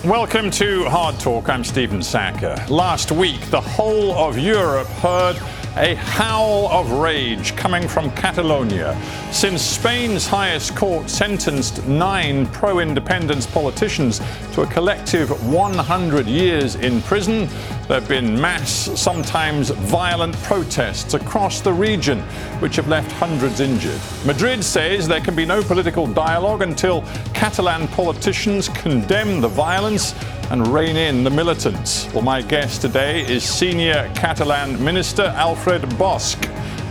Welcome to Hard Talk. I'm Stephen Sacker. Last week, the whole of Europe heard a howl of rage coming from Catalonia. Since Spain's highest court sentenced 9 pro-independence politicians to a collective 100 years in prison, there have been mass, sometimes violent protests across the region, which have left hundreds injured. Madrid says there can be no political dialogue until Catalan politicians condemn the violence and rein in the militants. Well, my guest today is Senior Catalan Minister Alfred Bosch.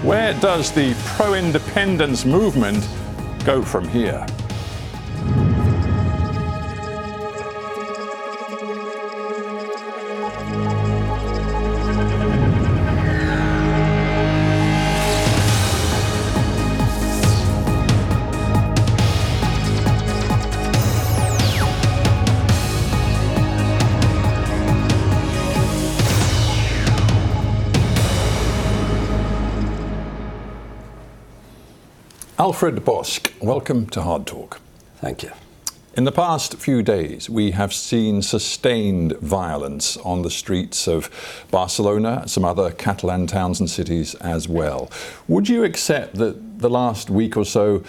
Where does the pro-independence movement go from here? Alfred Bosch, welcome to Hard Talk. Thank you. In the past few days, we have seen sustained violence on the streets of Barcelona, some other Catalan towns and cities as well. Would you accept that the last week or so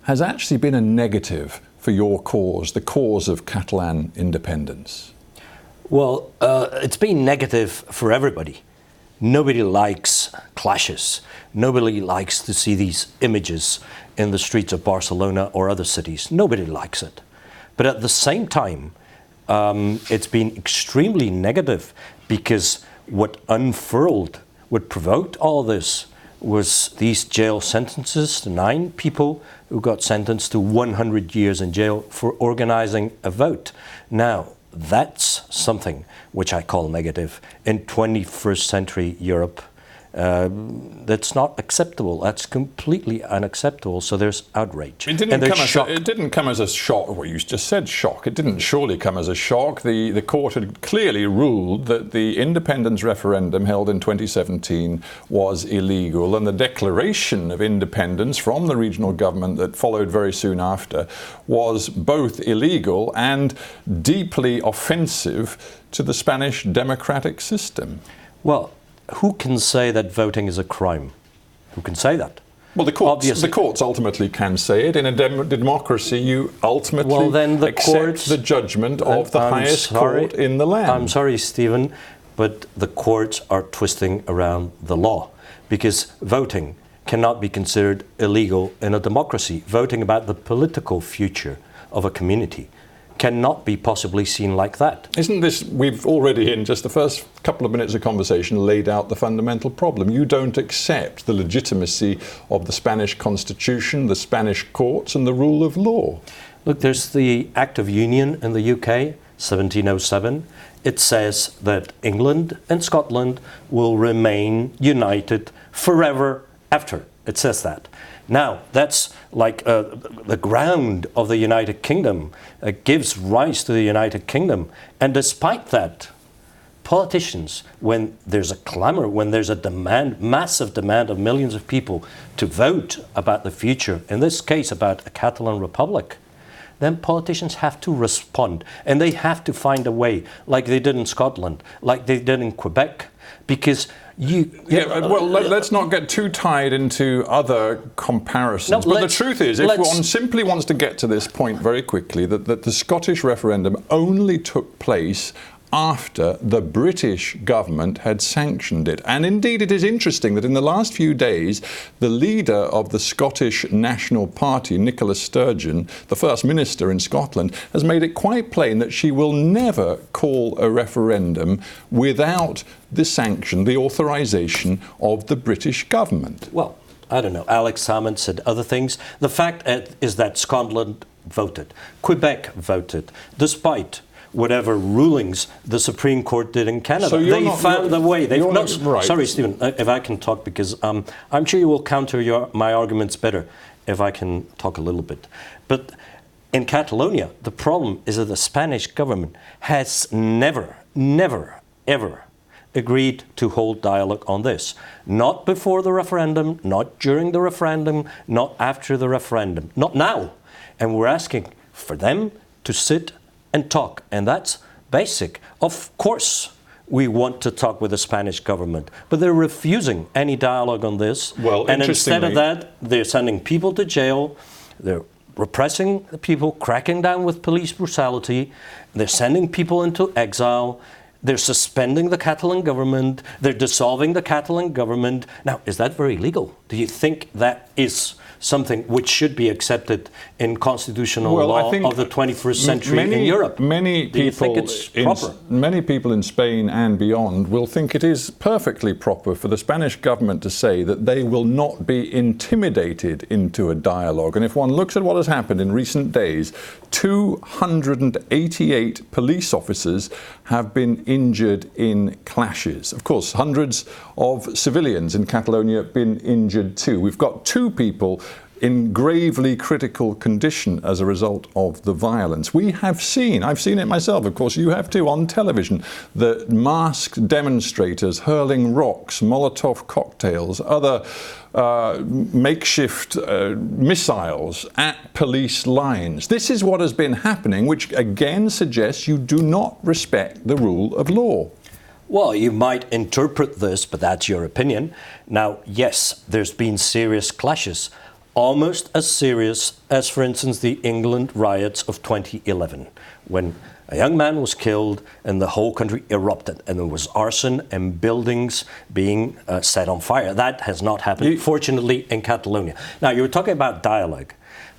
has actually been a negative for your cause, the cause of Catalan independence? Well, it's been negative for everybody. Nobody likes clashes. Nobody likes to see these images in the streets of Barcelona or other cities. Nobody likes it. But at the same time, it's been extremely negative because what unfurled, what provoked all this was these jail sentences, 9 people who got sentenced to 100 years in jail for organizing a vote. Now, that's something which I call negative in 21st century Europe. That's not acceptable. That's completely unacceptable. So there's outrage. It didn't come as a shock. Well, you just said shock. It didn't surely come as a shock. The court had clearly ruled that the independence referendum held in 2017 was illegal, and the declaration of independence from the regional government that followed very soon after was both illegal and deeply offensive to the Spanish democratic system. Well, who can say that voting is a crime? Who can say that? Well, the courts ultimately can say it. In a democracy, you ultimately accept the judgment of the highest court in the land. I'm sorry, Stephen, but the courts are twisting around the law because voting cannot be considered illegal in a democracy. Voting about the political future of a community cannot be possibly seen like that. Isn't this, we've already in just the first couple of minutes of conversation laid out the fundamental problem. You don't accept the legitimacy of the Spanish Constitution, the Spanish courts and the rule of law. Look, there's the Act of Union in the UK, 1707. It says that England and Scotland will remain united forever after. It says that. Now, that's like the ground of the United Kingdom. It gives rise to the United Kingdom. And despite that, politicians, when there's a clamor, when there's a demand, massive demand of millions of people to vote about the future, in this case about a Catalan republic, then politicians have to respond. And they have to find a way, like they did in Scotland, like they did in Quebec, because let's not get too tied into other comparisons. But the truth is, if one simply wants to get to this point very quickly, that the Scottish referendum only took place after the British government had sanctioned it. And indeed, it is interesting that in the last few days, the leader of the Scottish National Party, Nicola Sturgeon, the First Minister in Scotland, has made it quite plain that she will never call a referendum without the sanction, the authorization of the British government. Well, I don't know. Alex Salmond said other things. The fact is that Scotland voted. Quebec voted, despite whatever rulings the Supreme Court did in Canada. So they found a way. Right. Sorry, Stephen, if I can talk, because I'm sure you will counter my arguments better if I can talk a little bit. But in Catalonia, the problem is that the Spanish government has never, ever agreed to hold dialogue on this. Not before the referendum, not during the referendum, not after the referendum, not now. And we're asking for them to sit and talk. And that's basic. Of course, we want to talk with the Spanish government, but they're refusing any dialogue on this. Well, and instead of that, they're sending people to jail. They're repressing the people, cracking down with police brutality. They're sending people into exile. They're suspending the Catalan government. They're dissolving the Catalan government. Now, is that very legal? Do you think that is something which should be accepted in constitutional law of the 21st century in Europe? Many people in Spain and beyond will think it is perfectly proper for the Spanish government to say that they will not be intimidated into a dialogue. And if one looks at what has happened in recent days, 288 police officers have been injured in clashes. Of course, hundreds of civilians in Catalonia have been injured too. We've got 2 people in gravely critical condition as a result of the violence. We have seen, I've seen it myself, of course you have too, on television, the masked demonstrators hurling rocks, Molotov cocktails, other makeshift missiles at police lines. This is what has been happening, which again suggests you do not respect the rule of law. Well, you might interpret this, but that's your opinion. Now, yes, there's been serious clashes, almost as serious as, for instance, the England riots of 2011, when a young man was killed and the whole country erupted and there was arson and buildings being set on fire. That has not happened, fortunately, in Catalonia. Now, you were talking about dialogue.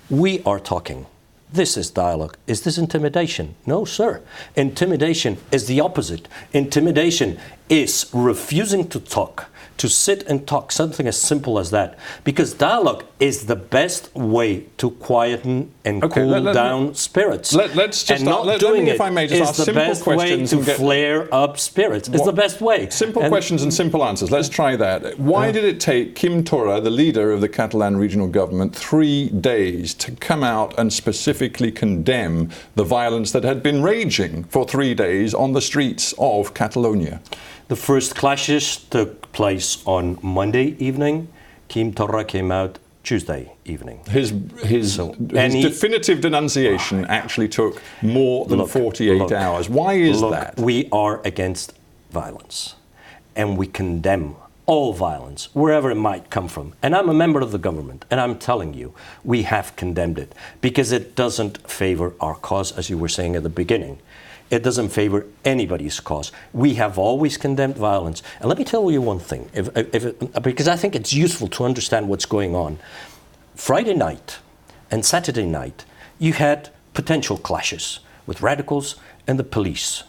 We are talking. This is dialogue. Is this intimidation? No, sir. Intimidation is the opposite. Intimidation is refusing to talk, to sit and talk, something as simple as that. Because dialogue is the best way to quieten and cool down spirits. Let's just and not let doing me, it if I may, just ask is the simple best way questions to flare up spirits. It's the best way. Simple questions and simple answers. Let's try that. Why did it take Quim Torra, the leader of the Catalan regional government, 3 days to come out and specifically condemn the violence that had been raging for 3 days on the streets of Catalonia? The first clashes took place on Monday evening. Quim Torra came out Tuesday evening. His definitive denunciation actually took more than 48 hours. Why is that? We are against violence, and we condemn all violence, wherever it might come from. And I'm a member of the government, and I'm telling you, we have condemned it, because it doesn't favor our cause, as you were saying at the beginning. It doesn't favor anybody's cause. We have always condemned violence. And let me tell you one thing, because I think it's useful to understand what's going on. Friday night and Saturday night, you had potential clashes with radicals and the police.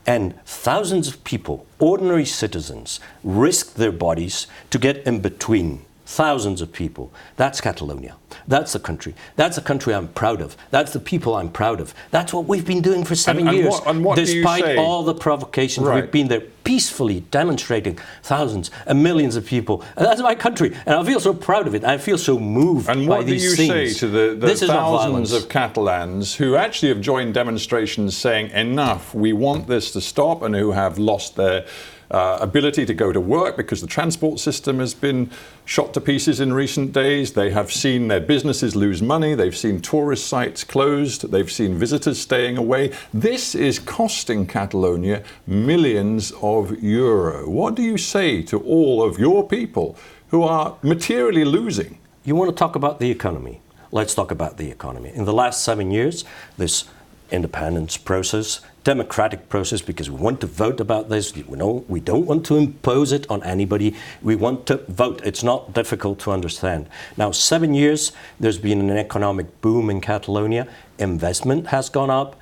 And thousands of people, ordinary citizens, risked their bodies to get in between. Thousands of people. That's Catalonia. That's the country. That's the country I'm proud of. That's the people I'm proud of. That's what we've been doing for 7 years. What Despite all the provocations, we've been there peacefully demonstrating, thousands and millions of people. And that's my country. And I feel so proud of it. I feel so moved by these things. And what do you say to the thousands of Catalans who actually have joined demonstrations saying, enough, we want this to stop, and who have lost their ability to go to work because the transport system has been shot to pieces in recent days? They have seen their businesses lose money. They've seen tourist sites closed. They've seen visitors staying away. This is costing Catalonia millions of euro. What do you say to all of your people who are materially losing? You want to talk about the economy? Let's talk about the economy. In the last 7 years, this independence process, democratic process, because we want to vote about this. We don't want to impose it on anybody. We want to vote. It's not difficult to understand. Now, 7 years, there's been an economic boom in Catalonia. Investment has gone up.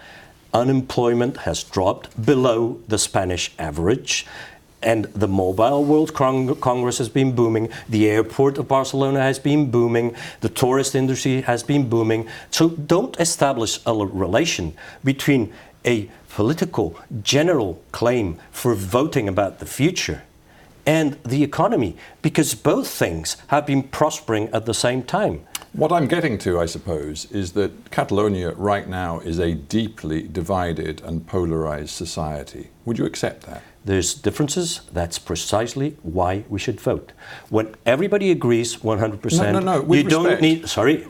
Unemployment has dropped below the Spanish average. And the Mobile World Congress has been booming. The airport of Barcelona has been booming. The tourist industry has been booming. So don't establish a relation between a political general claim for voting about the future and the economy, because both things have been prospering at the same time. What I'm getting to, I suppose, is that Catalonia right now is a deeply divided and polarized society. Would you accept that? There's differences. That's precisely why we should vote. When everybody agrees 100%, No. you don't need. Sorry,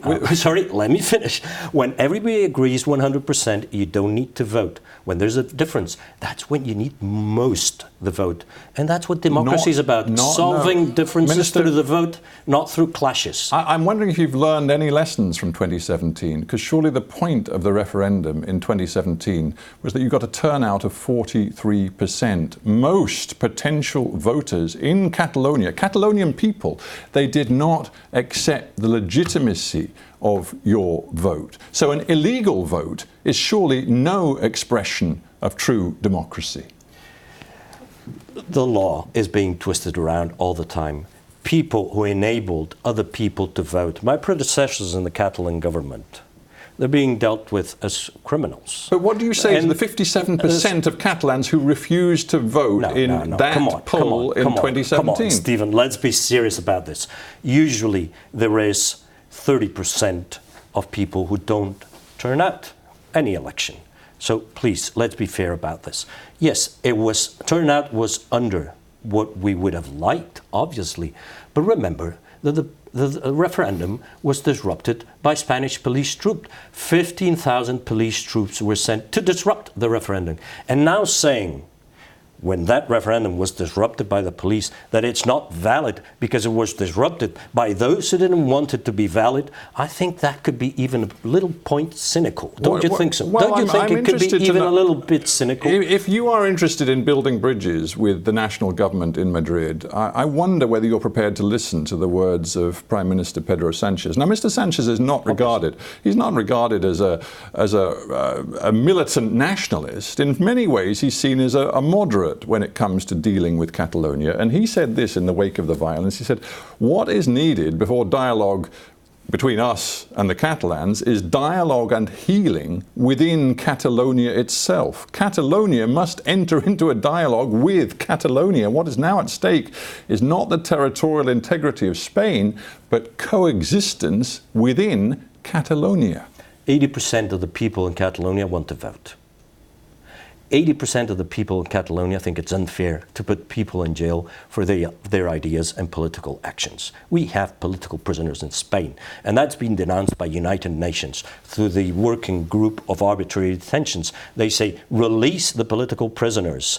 let me finish. When everybody agrees 100%, you don't need to vote. When there's a difference, that's when you need most the vote, and that's what democracy is about: solving differences Minister, through the vote, not through clashes. I'm wondering if you've learned any lessons from 2017, because surely the point of the referendum in 2017 was that you got a turnout of 43%. Most potential voters in Catalonia, Catalonian people, they did not accept the legitimacy of your vote. So an illegal vote is surely no expression of true democracy. The law is being twisted around all the time. People who enabled other people to vote, my predecessors in the Catalan government, they're being dealt with as criminals. But what do you say to the 57% of Catalans who refused to vote in that poll in 2017? Come on, Stephen, let's be serious about this. Usually there is 30% of people who don't turn out any election. So please, let's be fair about this. Yes, turnout was under what we would have liked, obviously. But remember that the referendum was disrupted by Spanish police troops. 15,000 police troops were sent to disrupt the referendum. And now saying, when that referendum was disrupted by the police, that it's not valid because it was disrupted by those who didn't want it to be valid, I think that could be even a little point cynical. Don't you think so? Well, Don't you think it could be even a little bit cynical? If you are interested in building bridges with the national government in Madrid, I wonder whether you're prepared to listen to the words of Prime Minister Pedro Sanchez. Now, Mr. Sanchez is not regarded, he's not regarded as a militant nationalist. In many ways, he's seen as a moderate when it comes to dealing with Catalonia. And he said this in the wake of the violence. He said, what is needed before dialogue between us and the Catalans is dialogue and healing within Catalonia itself. Catalonia must enter into a dialogue with Catalonia. What is now at stake is not the territorial integrity of Spain, but coexistence within Catalonia. 80% of the people in Catalonia want to vote. 80% of the people in Catalonia think it's unfair to put people in jail for their ideas and political actions. We have political prisoners in Spain, and that's been denounced by United Nations through the Working Group of Arbitrary Detentions. They say, release the political prisoners,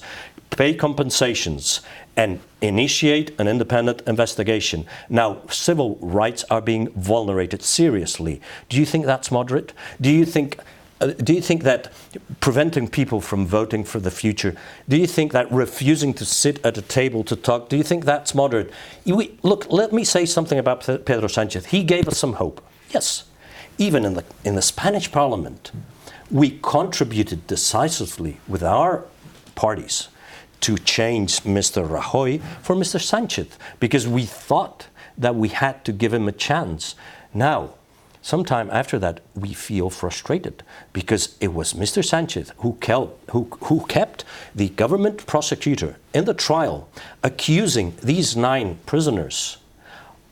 pay compensations, and initiate an independent investigation. Now, civil rights are being vulnerated seriously. Do you think that's moderate? Do you think that preventing people from voting for the future, do you think that refusing to sit at a table to talk, do you think that's moderate? Look, let me say something about Pedro Sanchez. He gave us some hope. Yes, even in the Spanish parliament, we contributed decisively with our parties to change Mr. Rajoy for Mr. Sanchez, because we thought that we had to give him a chance. Now, sometime after that, we feel frustrated because it was Mr. Sanchez who kept the government prosecutor in the trial, accusing these 9 prisoners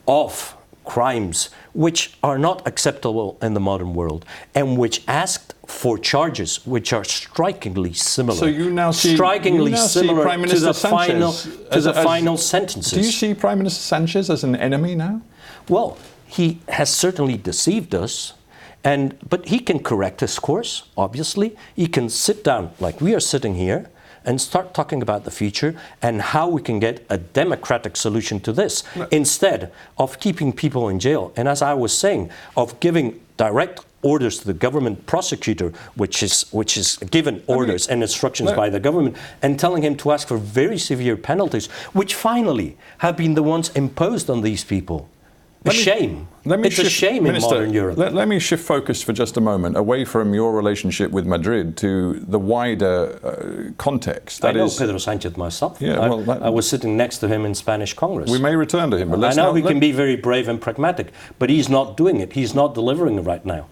of crimes which are not acceptable in the modern world, and which asked for charges which are strikingly similar. So you now see, Prime Minister Sanchez to the final sentences. Do you see Prime Minister Sanchez as an enemy now? Well, he has certainly deceived us, but he can correct his course, obviously. He can sit down like we are sitting here and start talking about the future and how we can get a democratic solution to this, instead of keeping people in jail. And as I was saying, of giving direct orders to the government prosecutor, which is given orders and instructions by the government, and telling him to ask for very severe penalties, which finally have been the ones imposed on these people. It's a shame in modern Europe. Let me shift focus for just a moment away from your relationship with Madrid to the wider context. I know Pedro Sanchez myself. Yeah, I was sitting next to him in Spanish Congress. We may return to him. But I know he can be very brave and pragmatic, but he's not doing it. He's not delivering it right now.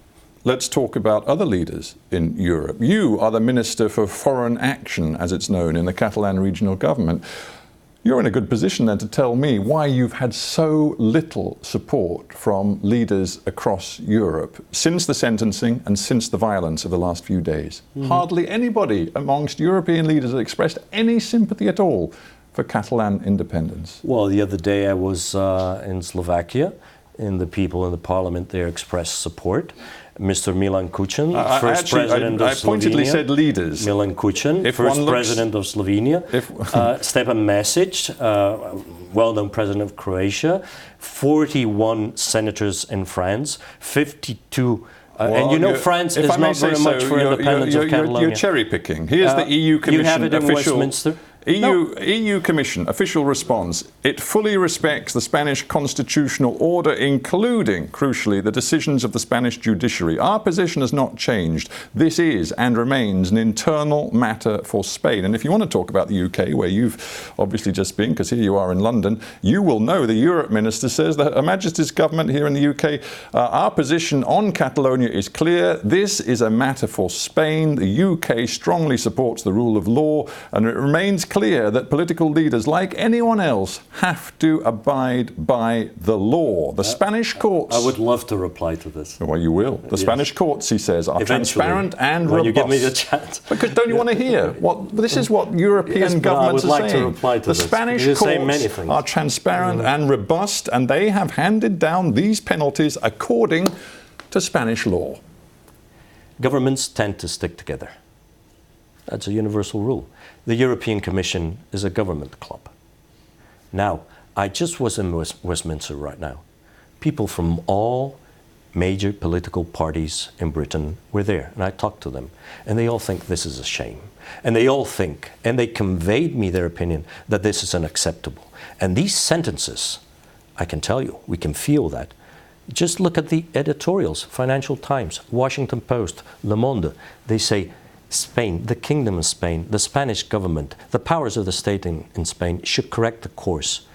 Let's talk about other leaders in Europe. You are the Minister for Foreign Action, as it's known, in the Catalan regional government. You're in a good position then to tell me why you've had so little support from leaders across Europe since the sentencing and since the violence of the last few days. Hardly anybody amongst European leaders has expressed any sympathy at all for Catalan independence. Well, the other day I was in Slovakia, and the people in the parliament there expressed support. Mr. Milan Kucan, first president of Slovenia. I pointedly said leaders. Milan Kucan, first president of Slovenia. Stepan Mesic, well-known president of Croatia. 41 senators in France. 52. And you know, France is not very much for independence of Catalonia. You're cherry picking. Here's the EU Commission you have it in official. Westminster? EU Commission official response. It fully respects the Spanish constitutional order, including, crucially, the decisions of the Spanish judiciary. Our position has not changed. This is and remains an internal matter for Spain. And if you want to talk about the UK, where you've obviously just been, because here you are in London, you will know the Europe Minister says that Her Majesty's government here in the UK, our position on Catalonia is clear. This is a matter for Spain. The UK strongly supports the rule of law, and it remains clear that political leaders, like anyone else, have to abide by the law. The Spanish courts... I would love to reply to this. Well, you will. The Spanish courts, he says, are eventually, transparent and when robust. you give me the chance. Because don't you want to hear? This is what European governments are saying. I would like to reply to the this. Spanish courts are transparent and robust, and they have handed down these penalties according to Spanish law. Governments tend to stick together. That's a universal rule. The European Commission is a government club. Now, I just was in Westminster right now. People from all major political parties in Britain were there, and I talked to them, and they all think this is a shame. And they all think, and they conveyed me their opinion, that this is unacceptable. And these sentences, I can tell you, we can feel that. Just look at the editorials, Financial Times, Washington Post, Le Monde. They say, Spain, the Kingdom of Spain, the Spanish government, the powers of the state in Spain should correct the course.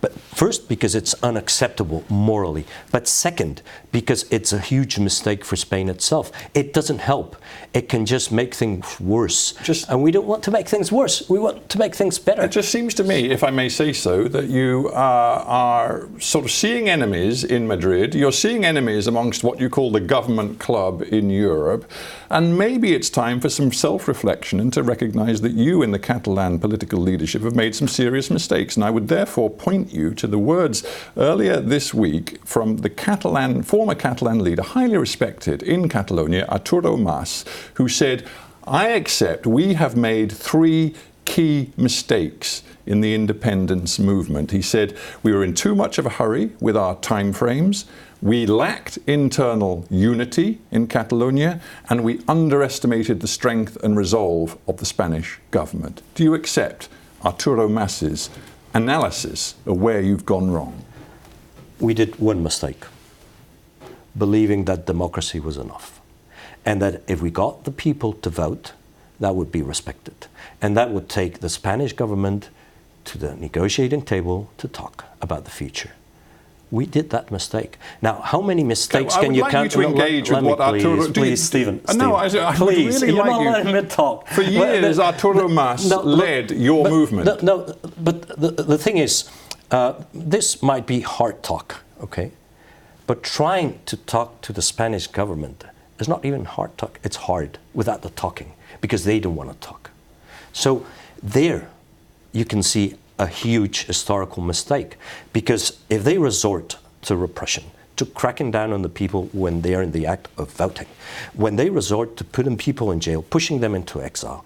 But first, because it's unacceptable morally. But second, because it's a huge mistake for Spain itself. It doesn't help. It can just make things worse. And we don't want to make things worse. We want to make things better. It just seems to me, if I may say so, that you are sort of seeing enemies in Madrid. You're seeing enemies amongst what you call the government club in Europe. And maybe it's time for some self-reflection and to recognise that you in the Catalan political leadership have made some serious mistakes. And I would therefore point you to the words earlier this week from the former Catalan leader, highly respected in Catalonia, Arturo Mas, who said, I accept we have made 3 key mistakes in the independence movement. He said, we were in too much of a hurry with our timeframes. We lacked internal unity in Catalonia, and we underestimated the strength and resolve of the Spanish government. Do you accept Arturo Mas's analysis of where you've gone wrong? We did one mistake, believing that democracy was enough, and that if we got the people to vote, that would be respected, and that would take the Spanish government to the negotiating table to talk about the future. We did that mistake. Now, how many mistakes can you count? I would like you to engage with what Arturo... Please, Stephen. No, I please, really you're like not you. letting me talk. For years, Arturo Mas led your movement. But the thing is, this might be hard talk, okay? But trying to talk to the Spanish government is not even hard talk. It's hard without the talking, because they don't want to talk. So there, you can see a huge historical mistake, because if they resort to repression, to cracking down on the people when they're in the act of voting, when they resort to putting people in jail, pushing them into exile,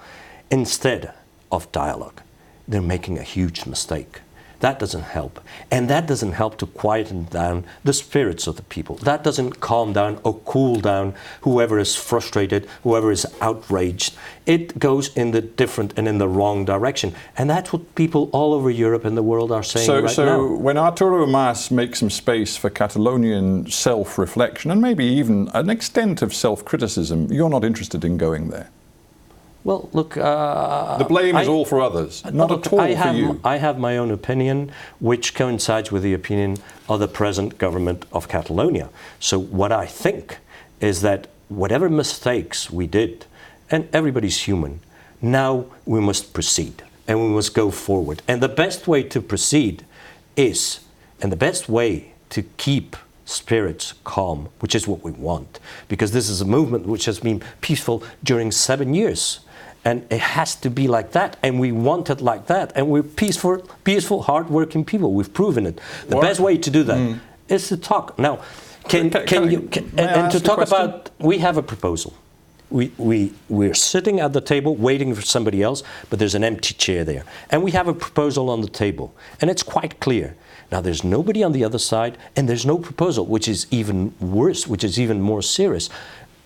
instead of dialogue, they're making a huge mistake. That doesn't help. And that doesn't help to quieten down the spirits of the people. That doesn't calm down or cool down whoever is frustrated, whoever is outraged. It goes in the different and in the wrong direction. And that's what people all over Europe and the world are saying right now. So when Arturo Mas makes some space for Catalonian self-reflection and maybe even an extent of self-criticism, you're not interested in going there? Well, look... the blame is all for others, not at all for you. I have my own opinion, which coincides with the opinion of the present government of Catalonia. So what I think is that whatever mistakes we did, and everybody's human, now we must proceed. and we must go forward. And the best way to proceed is, and the best way to keep spirits calm, which is what we want, because this is a movement which has been peaceful during 7 years. And it has to be like that, and we want it like that. And we're peaceful, hard-working people. We've proven it. The best way to do that is to talk. Now, to talk about, we have a proposal. We're sitting at the table waiting for somebody else, but there's an empty chair there. And we have a proposal on the table, and it's quite clear. Now, there's nobody on the other side, and there's no proposal, which is even worse, which is even more serious.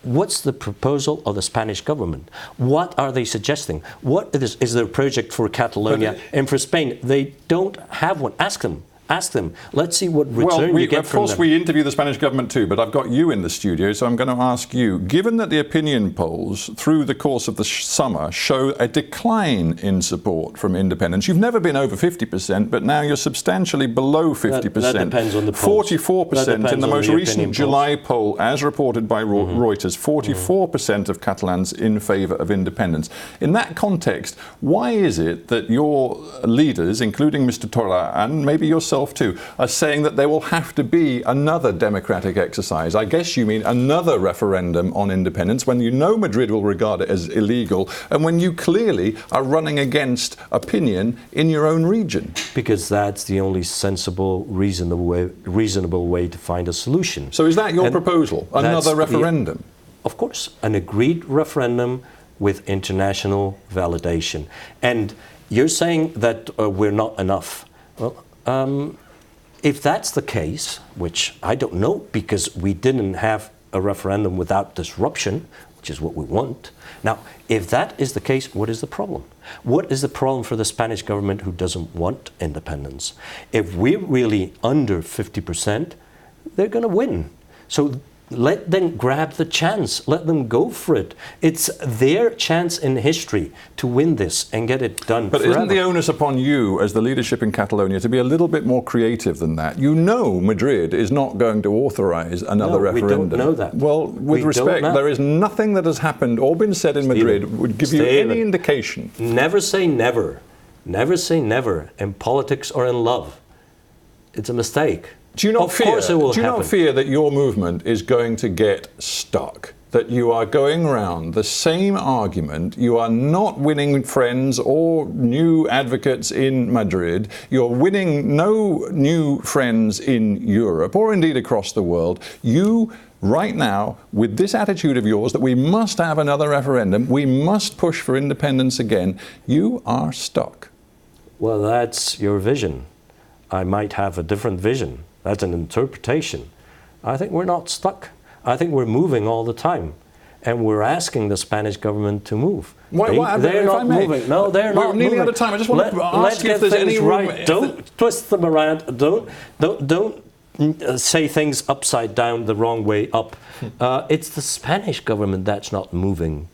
What's the proposal of the Spanish government? What are they suggesting? What is their project for Catalonia and for Spain? They don't have one. Ask them. Ask them. Let's see what return you get from them. Of course, we interview the Spanish government too, but I've got you in the studio, so I'm going to ask you, given that the opinion polls through the course of the summer show a decline in support from independents, you've never been over 50%, but now you're substantially below 50%. That depends on the polls. 44% in the most recent July poll, as reported by Reuters, 44% of Catalans in favour of independence. In that context, why is it that your leaders, including Mr. Torra and maybe yourself too, are saying that there will have to be another democratic exercise? I guess you mean another referendum on independence, when you know Madrid will regard it as illegal, and when you clearly are running against opinion in your own region. Because that's the only sensible, reasonable way to find a solution. So is that your proposal? Another referendum? Of course, an agreed referendum with international validation. And you're saying that we're not enough. Well, if that's the case, which I don't know, because we didn't have a referendum without disruption, which is what we want. Now, if that is the case, what is the problem? What is the problem for the Spanish government who doesn't want independence? If we're really under 50%, they're going to win. So let them grab the chance. Let them go for it. It's their chance in history to win this and get it done But forever. Isn't the onus upon you as the leadership in Catalonia to be a little bit more creative than that? You know Madrid is not going to authorise another referendum. We don't know that. Well, with respect, there is nothing that has happened or been said in Madrid would give you any indication. Never say never. Never say never in politics or in love. It's a mistake. Do you not fear that your movement is going to get stuck? That you are going around the same argument, you are not winning friends or new advocates in Madrid, you're winning no new friends in Europe or indeed across the world. You, right now, with this attitude of yours that we must have another referendum, we must push for independence again, you are stuck. Well, that's your vision. I might have a different vision. That's an interpretation. I think we're not stuck. I think we're moving all the time. And we're asking the Spanish government to move. They're not moving. No, they're not moving. We're nearly out of time. I just want to ask you if there's any room. Right. Don't twist them around. Don't say things upside down the wrong way up. It's the Spanish government that's not moving.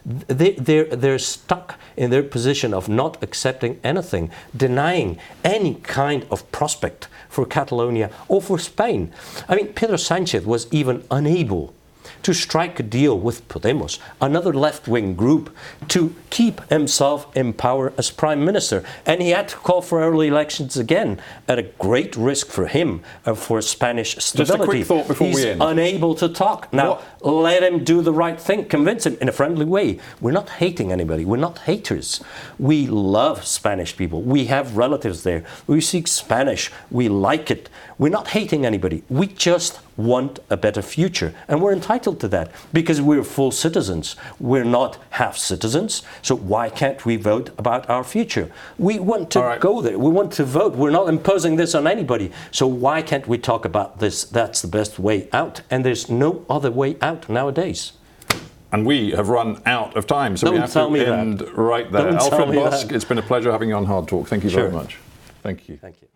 They're stuck in their position of not accepting anything, denying any kind of prospect for Catalonia or for Spain. I mean, Pedro Sánchez was even unable to strike a deal with Podemos, another left-wing group, to keep himself in power as prime minister. And he had to call for early elections again, at a great risk for him and for Spanish stability. Just a quick thought before we end. He's unable to talk. Now, let him do the right thing. Convince him in a friendly way. We're not hating anybody. We're not haters. We love Spanish people. We have relatives there. We speak Spanish. We like it. We're not hating anybody. We just want a better future. And we're entitled to that because we're full citizens. We're not half citizens. So why can't we vote about our future? We want to go there. We want to vote. We're not imposing this on anybody. So why can't we talk about this? That's the best way out. And there's no other way out nowadays. And we have run out of time, so we have to end right there. Alfred Bosch, it's been a pleasure having you on Hard Talk. Thank you very much. Thank you. Thank you.